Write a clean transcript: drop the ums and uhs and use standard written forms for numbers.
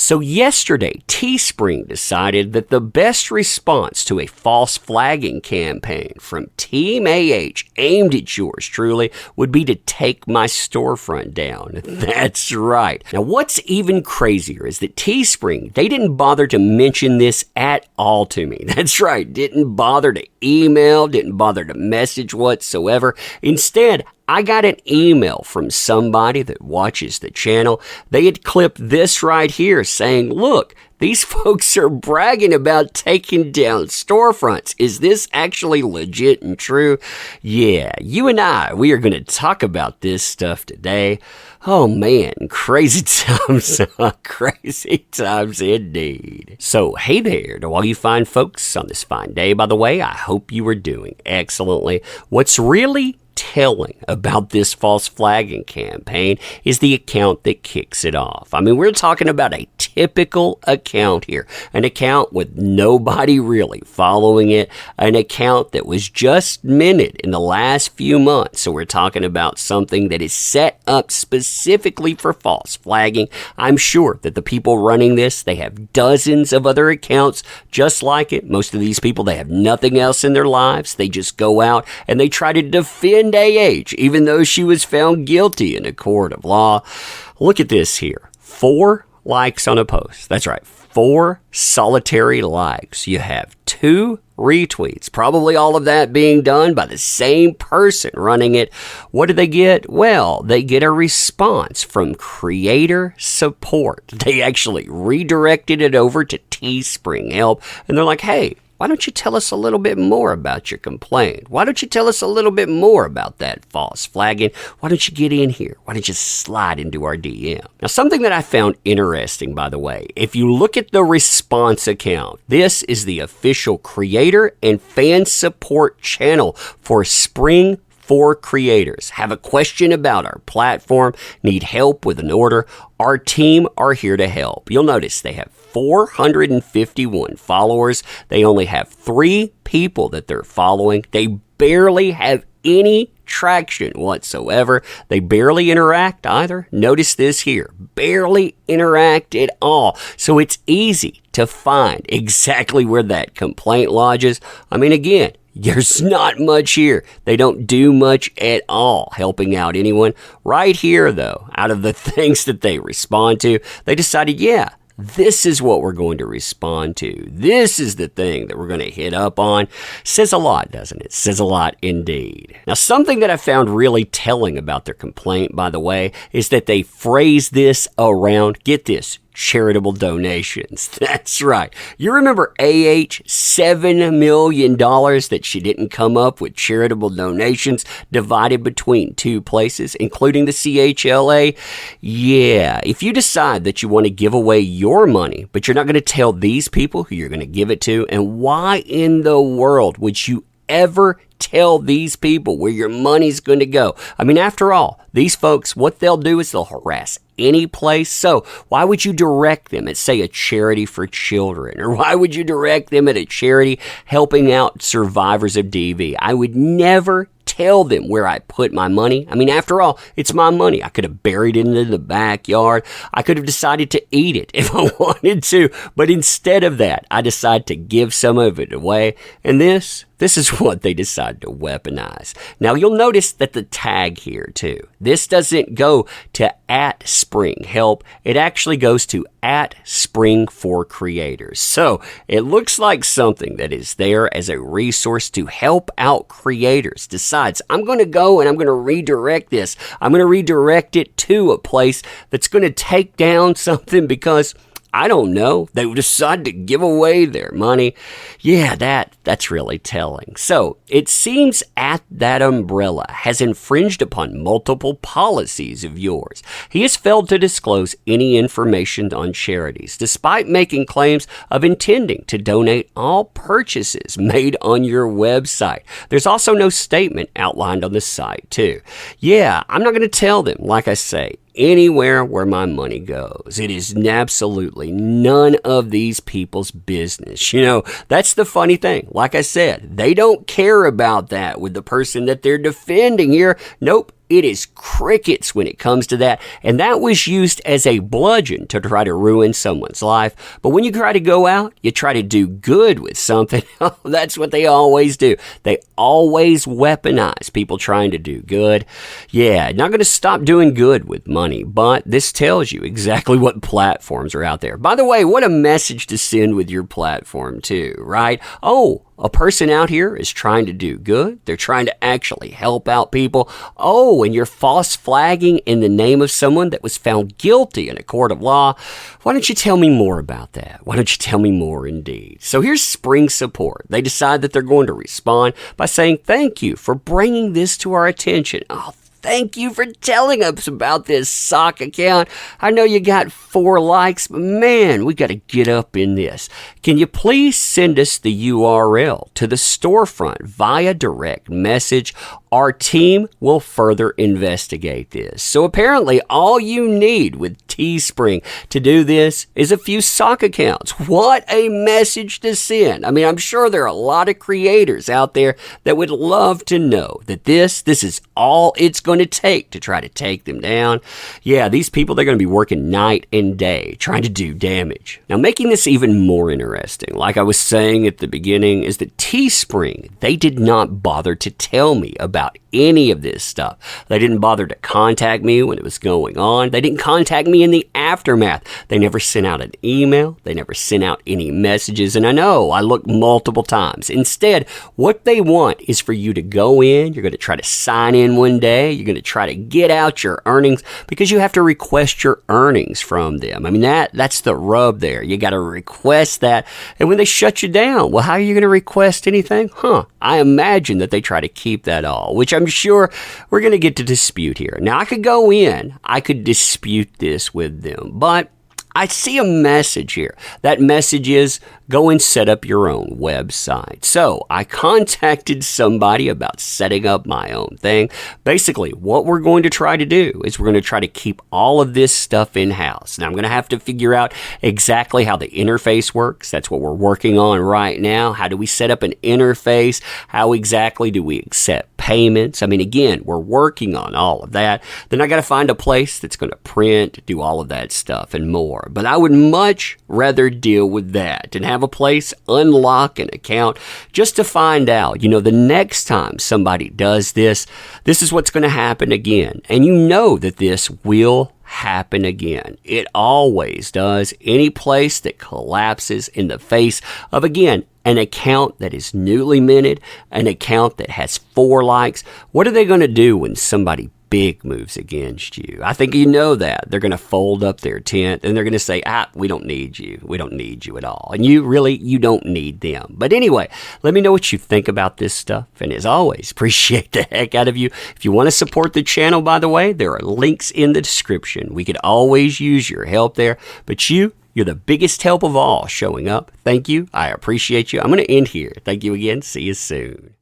So yesterday, Teespring decided that the best response to a false flagging campaign from Team AH aimed at yours truly would be to take my storefront down. That's right. Now, what's even crazier is that Teespring, they didn't bother to mention this at all to me. That's right. Didn't bother to email, didn't bother to message whatsoever. Instead, I got an email from somebody that watches the channel. They had clipped this right here saying, look, these folks are bragging about taking down storefronts. Is this actually legit and true? Yeah, you and I, we are going to talk about this stuff today. Oh man, crazy times, crazy times indeed. So, hey there to all you fine folks on this fine day. By the way, I hope you are doing excellently. What's really telling about this false flagging campaign is the account that kicks it off. I mean, we're talking about a typical account here, an account with nobody really following it, an account that was just minted in the last few months. So we're talking about something that is set up specifically for false flagging. I'm sure that the people running this, they have dozens of other accounts just like it. Most of these people, they have nothing else in their lives. They just go out and they try to defend AH, even though she was found guilty in a court of law. Look at this here. 4 likes on a post. That's right. 4 solitary likes. You have 2 retweets. Probably all of that being done by the same person running it. What do they get? Well, they get a response from creator support. They actually redirected it over to Teespring Help, and they're like, hey, why don't you tell us a little bit more about your complaint? Why don't you tell us a little bit more about that false flagging? Why don't you get in here? Why don't you slide into our DM? Now, something that I found interesting, by the way, if you look at the response account, this is the official creator and fan support channel for Spring for creators. Have a question about our platform, need help with an order, our team are here to help. You'll notice they have 451 followers. They only have 3 people that they're following. They barely have any traction whatsoever. They barely interact either. Notice this here. Barely interact at all. So it's easy to find exactly where that complaint lodges. I mean, again, there's not much here. They don't do much at all helping out anyone. Right here, though, out of the things that they respond to, they decided, yeah, this is what we're going to respond to. This is the thing that we're going to hit up on. Says a lot, doesn't it? Says a lot indeed. Now, something that I found really telling about their complaint, by the way, is that they phrase this around, get this, charitable donations. That's right. You remember AH, $7 million that she didn't come up with charitable donations divided between 2 places, including the CHLA? Yeah, if you decide that you want to give away your money, but you're not going to tell these people who you're going to give it to, and why in the world would you ever tell these people where your money's going to go? I mean, after all, these folks, what they'll do is they'll harass any place. So why would you direct them at, say, a charity for children? Or why would you direct them at a charity helping out survivors of DV? I would never tell them where I put my money. I mean, after all, it's my money. I could have buried it in the backyard. I could have decided to eat it if I wanted to. But instead of that, I decided to give some of it away. And this is what they decide to weaponize. Now, you'll notice that the tag here, too. This doesn't go to @SpringHelp. It actually goes to @Spring4Creators. So it looks like something that is there as a resource to help out creators. Decides, I'm going to go and I'm going to redirect this. I'm going to redirect it to a place that's going to take down something because, I don't know, they decide to give away their money. Yeah, that's really telling. So it seems ThatUmbrella has infringed upon multiple policies of yours. He has failed to disclose any information on charities, despite making claims of intending to donate all purchases made on your website. There's also no statement outlined on the site, too. Yeah, I'm not going to tell them, like I say, anywhere where my money goes. It is absolutely none of these people's business. You know, that's the funny thing. Like I said, they don't care about that with the person that they're defending here. Nope. It is crickets when it comes to that, and that was used as a bludgeon to try to ruin someone's life. But when you try to go out, you try to do good with something. That's what they always do. They always weaponize people trying to do good. Yeah, not going to stop doing good with money, but this tells you exactly what platforms are out there. By the way, what a message to send with your platform too, right? Oh, a person out here is trying to do good. They're trying to actually help out people. Oh, and you're false flagging in the name of someone that was found guilty in a court of law. Why don't you tell me more about that? Why don't you tell me more indeed? So here's Spring Support. They decide that they're going to respond by saying, thank you for bringing this to our attention. Oh, thank you for telling us about this sock account. I know you got 4 likes, but man, we got to get up in this. Can you please send us the URL to the storefront via direct message? Our team will further investigate this. So apparently all you need with Teespring to do this is a few sock accounts. What a message to send. I mean, I'm sure there are a lot of creators out there that would love to know that this is all it's going to take to try to take them down. Yeah, these people, they're going to be working night and day trying to do damage. Now, making this even more interesting, like I was saying at the beginning, is that Teespring, they did not bother to tell me about any of this stuff. They didn't bother to contact me when it was going on. They didn't contact me in the aftermath. They never sent out an email. They never sent out any messages. And I know I looked multiple times. Instead, what they want is for you to go in. You're going to try to sign in one day. You're going to try to get out your earnings because you have to request your earnings from them. I mean, that's the rub there. You got to request that. And when they shut you down, well, how are you going to request anything? I imagine that they try to keep that all, which I'm sure we're going to get to dispute here. Now, I could go in, I could dispute this with them, but I see a message here. That message is go and set up your own website. So I contacted somebody about setting up my own thing. Basically, what we're going to try to do is we're going to try to keep all of this stuff in-house. Now, I'm going to have to figure out exactly how the interface works. That's what we're working on right now. How do we set up an interface? How exactly do we accept payments? I mean, again, we're working on all of that. Then I got to find a place that's going to print, do all of that stuff and more. But I would much rather deal with that and have a place, unlock an account just to find out, the next time somebody does this is what's going to happen again. And you know that this will happen again. It always does. Any place that collapses in the face of, again, an account that is newly minted, an account that has 4 likes, what are they going to do when somebody big moves against you? I think you know that. They're going to fold up their tent and they're going to say, we don't need you. We don't need you at all. And you don't need them. But anyway, let me know what you think about this stuff. And as always, appreciate the heck out of you. If you want to support the channel, by the way, there are links in the description. We could always use your help there. But you're the biggest help of all showing up. Thank you. I appreciate you. I'm going to end here. Thank you again. See you soon.